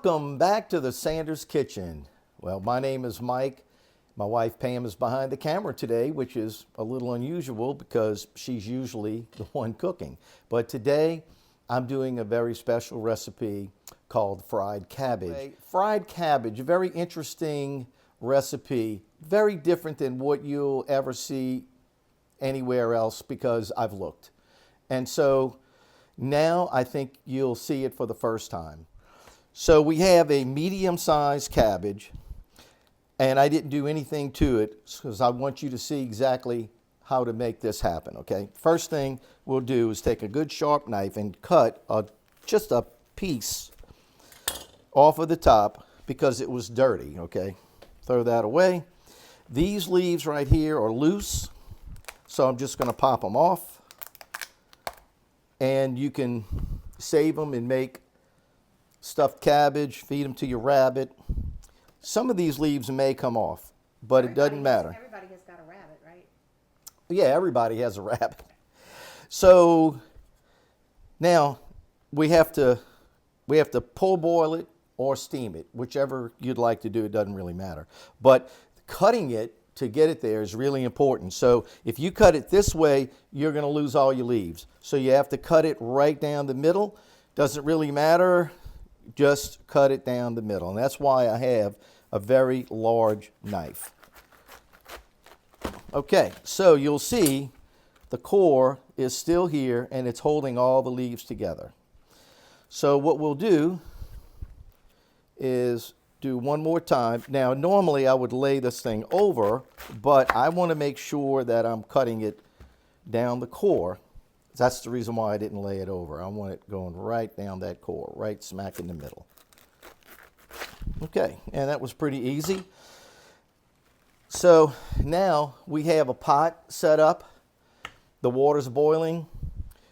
Welcome back to the Sanders Kitchen. Well, my name is Mike. My wife Pam is behind the camera today, which is a little unusual because she's usually the one cooking. But today I'm doing a very special recipe called fried cabbage. Fried cabbage, a very interesting recipe, very different than what you'll ever see anywhere else because I've looked. And so now I think you'll see it for the first time. So we have a medium-sized cabbage, and I didn't do anything to it because I want you to see exactly how to make this happen, okay? First thing we'll do is take a good sharp knife and cut just a piece off of the top because it was dirty, okay? Throw that away. These leaves right here are loose, so I'm just going to pop them off. And you can save them and make stuffed cabbage, feed them to your rabbit. Some of these leaves may come off, but it doesn't matter. Everybody has got a rabbit, right? Yeah, everybody has a rabbit. So now we have to pull boil it or steam it, whichever you'd like to do. It doesn't really matter. But cutting it to get it there is really important. So if you cut it this way, you're going to lose all your leaves. So you have to cut it right down the middle. Doesn't really matter. Just cut it down the middle. And that's why I have a very large knife. Okay, so you'll see the core is still here and it's holding all the leaves together. So what we'll do is do one more time. Now, normally I would lay this thing over, but I want to make sure that I'm cutting it down the core. That's the reason why I didn't lay it over. I want it going right down that core, right smack in the middle. Okay, and that was pretty easy. So now we have a pot set up. The water's boiling.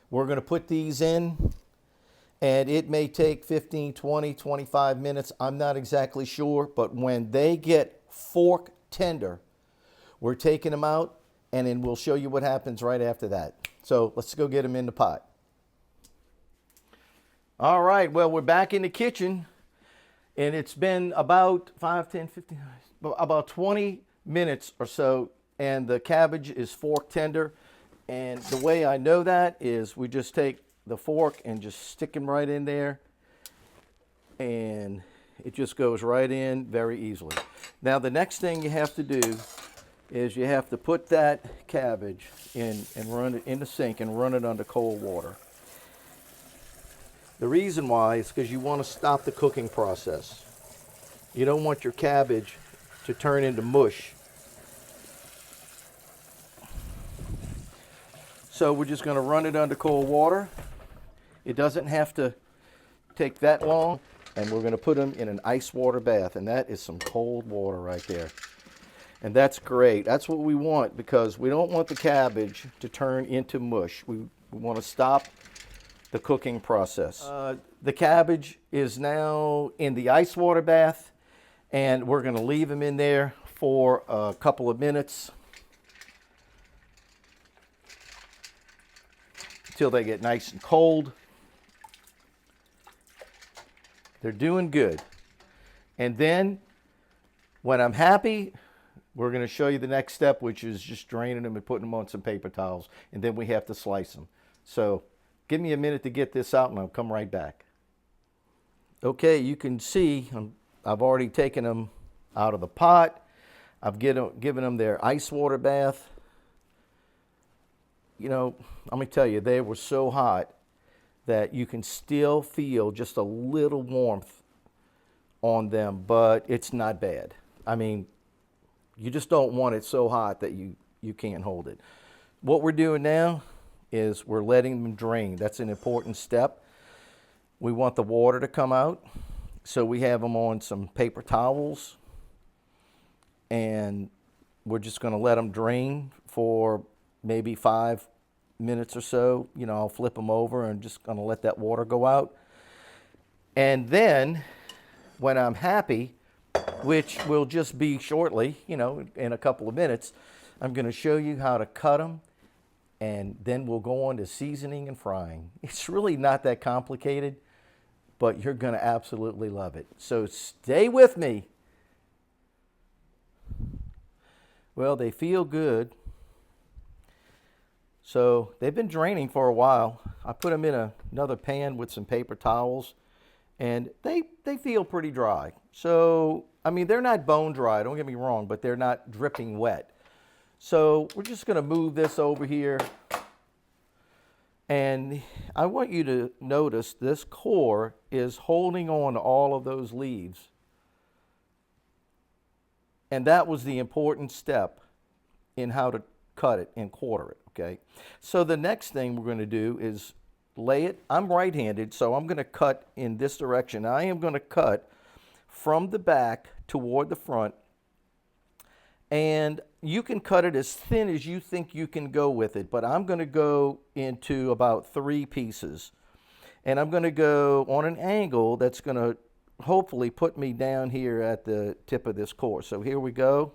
We're going to put these in, and it may take 15, 20, 25 minutes. I'm not exactly sure, but when they get fork tender, we're taking them out, and then we'll show you what happens right after that. So let's go get them in the pot. All right, well, we're back in the kitchen, and it's been about 5, 10, 15, about 20 minutes or so, and the cabbage is fork tender. And the way I know that is we just take the fork and just stick them right in there, and it just goes right in very easily. Now, the next thing you have to do is you have to put that cabbage in and run it in the sink and run it under cold water. The reason why is because you want to stop the cooking process. You don't want your cabbage to turn into mush. So we're just going to run it under cold water. It doesn't have to take that long, and we're going to put them in an ice water bath, and that is some cold water right there. And that's great. That's what we want because we don't want the cabbage to turn into mush. We want to stop the cooking process. The cabbage is now in the ice water bath, and we're going to leave them in there for a couple of minutes until they get nice and cold. They're doing good. And then when I'm happy, we're going to show you the next step, which is just draining them and putting them on some paper towels, and then we have to slice them. So give me a minute to get this out, and I'll come right back. Okay, you can see I've already taken them out of the pot. I've given them their ice water bath. You know, let me tell you, they were so hot that you can still feel just a little warmth on them, but it's not bad. I mean, you just don't want it so hot that you can't hold it. What we're doing now is we're letting them drain. That's an important step. We want the water to come out, so we have them on some paper towels, and we're just going to let them drain for maybe 5 minutes or so. You know, I'll flip them over and just going to let that water go out. And then when I'm happy, which will just be shortly, you know, in a couple of minutes, I'm going to show you how to cut them, and then we'll go on to seasoning and frying. It's really not that complicated, but you're going to absolutely love it. So stay with me. Well, they feel good. So they've been draining for a while. I put them in another pan with some paper towels, and they feel pretty dry. So, I mean, they're not bone dry, don't get me wrong, but they're not dripping wet. So we're just going to move this over here. And I want you to notice this core is holding on to all of those leaves. And that was the important step in how to cut it and quarter it, okay? So the next thing we're going to do is lay it. I'm right-handed, so I'm going to cut in this direction. I am going to cut from the back toward the front, and you can cut it as thin as you think you can go with it, but I'm going to go into about 3 pieces. And I'm going to go on an angle that's going to hopefully put me down here at the tip of this core. So here we go.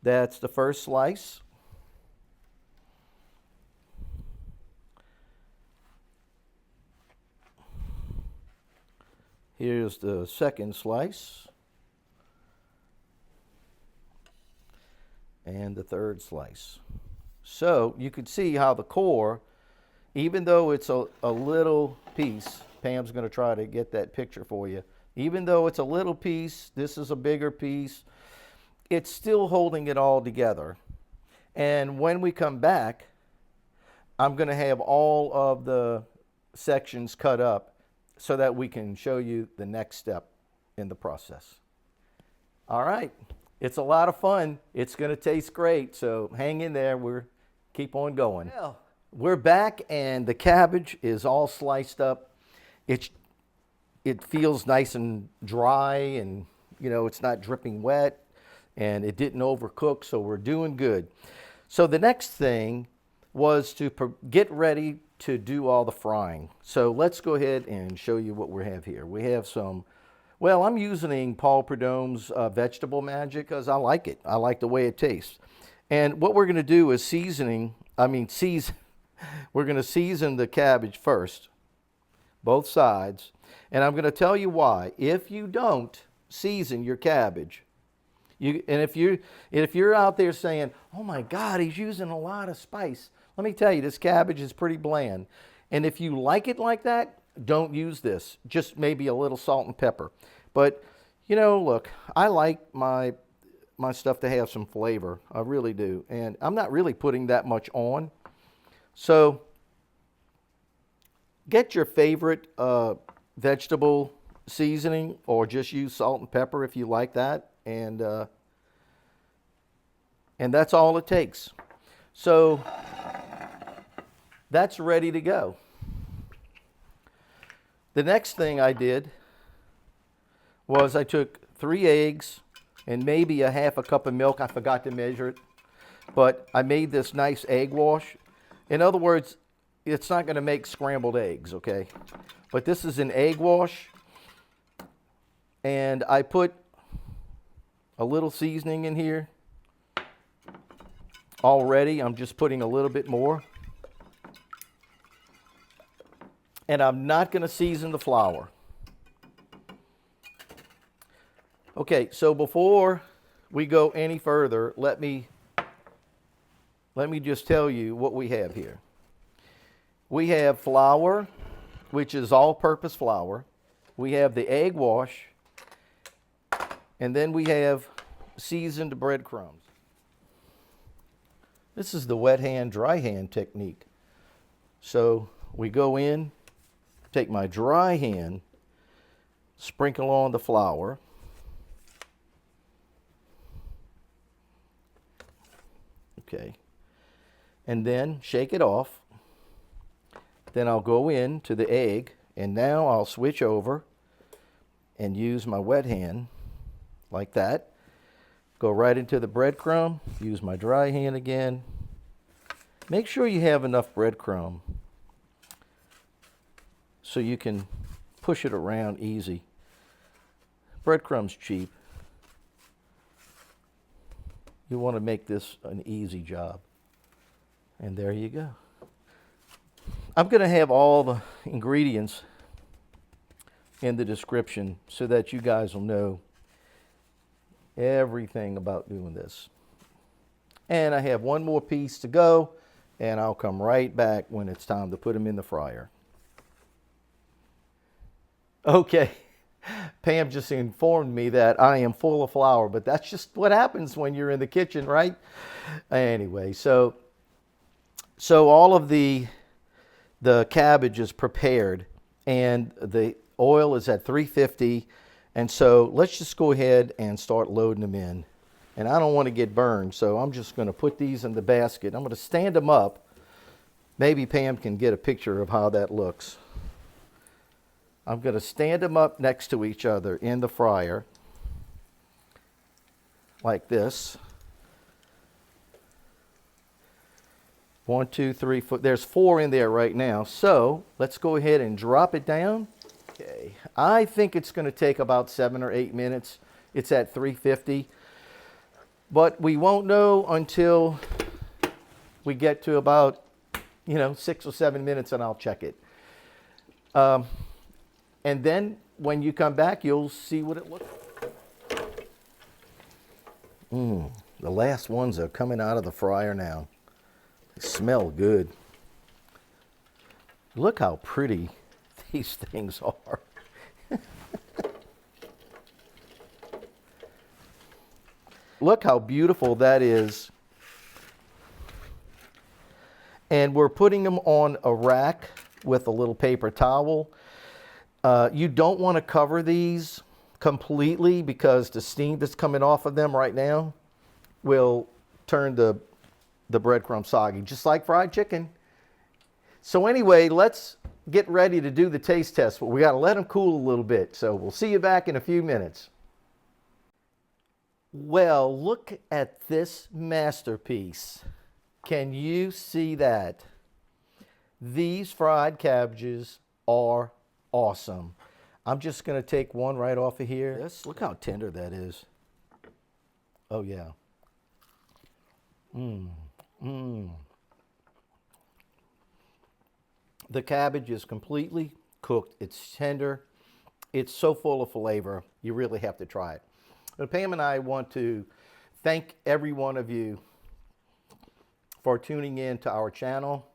That's the first slice. Here's the second slice. And the third slice. So you can see how the core, even though it's a little piece, Pam's going to try to get that picture for you. Even though it's a little piece, this is a bigger piece, it's still holding it all together. And when we come back, I'm going to have all of the sections cut up so that we can show you the next step in the process. All right. It's a lot of fun. It's going to taste great. So hang in there. We're keep on going. Well, we're back, and the cabbage is all sliced up. It feels nice and dry, and you know, it's not dripping wet, and it didn't overcook, so we're doing good. So the next thing was to get ready to do all the frying. So let's go ahead and show you what we have here. We have some, well, I'm using Paul Prudhomme's Vegetable Magic because I like it. I like the way it tastes. And what we're going to do is we're going to season the cabbage first, both sides. And I'm going to tell you why. If you don't season your cabbage, if you're out there saying, oh my God, he's using a lot of spice, let me tell you, this cabbage is pretty bland. And if you like it like that, don't use this. Just maybe a little salt and pepper. But, you know, look, I like my stuff to have some flavor. I really do. And I'm not really putting that much on. So get your favorite vegetable seasoning, or just use salt and pepper if you like that. And that's all it takes. So that's ready to go. The next thing I did was I took 3 eggs and maybe a half a cup of milk. I forgot to measure it. But I made this nice egg wash. In other words, it's not going to make scrambled eggs, okay? But this is an egg wash. And I put a little seasoning in here. Already, I'm just putting a little bit more. And I'm not going to season the flour. Okay, so before we go any further, let me just tell you what we have here. We have flour, which is all-purpose flour. We have the egg wash, and then we have seasoned breadcrumbs. This is the wet hand, dry hand technique. So we go in, take my dry hand, sprinkle on the flour. Okay. And then shake it off. Then I'll go in to the egg, and now I'll switch over and use my wet hand like that. Go right into the breadcrumb, use my dry hand again. Make sure you have enough breadcrumb so you can push it around easy. Breadcrumb's cheap. You want to make this an easy job. And there you go. I'm going to have all the ingredients in the description so that you guys will know everything about doing this. And I have one more piece to go, and I'll come right back when it's time to put them in the fryer. Okay, Pam just informed me that I am full of flour, but that's just what happens when you're in the kitchen, right? Anyway, so all of the cabbage is prepared, and the oil is at 350, and so let's just go ahead and start loading them in. And I don't want to get burned, so I'm just going to put these in the basket. I'm going to stand them up. Maybe Pam can get a picture of how that looks. I'm going to stand them up next to each other in the fryer, like this. 1, 2, 3, 4. There's 4 in there right now. So let's go ahead and drop it down. Okay. I think it's going to take about 7 or 8 minutes. It's at 350. But we won't know until we get to about, 6 or 7 minutes, and I'll check it. And then when you come back, you'll see what it looks like. The last ones are coming out of the fryer now. They smell good. Look how pretty these things are. Look how beautiful that is. And we're putting them on a rack with a little paper towel. You don't want to cover these completely because the steam that's coming off of them right now will turn the breadcrumb soggy, just like fried chicken. So anyway, let's get ready to do the taste test, but we got to let them cool a little bit. So we'll see you back in a few minutes. Well, look at this masterpiece. Can you see that? These fried cabbages are awesome. I'm just going to take one right off of here. Look how tender that is. Oh, yeah. The cabbage is completely cooked. It's tender. It's so full of flavor. You really have to try it. But Pam and I want to thank every one of you for tuning in to our channel.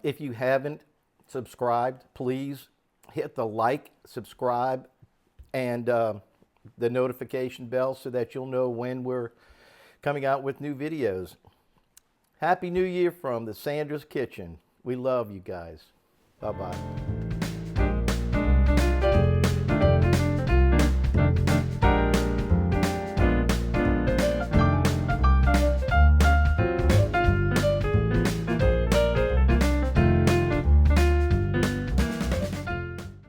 If you haven't subscribed, please hit the like, subscribe, and the notification bell so that you'll know when we're coming out with new videos. Happy New Year from the Sandra's Kitchen. We love you guys. Bye-bye.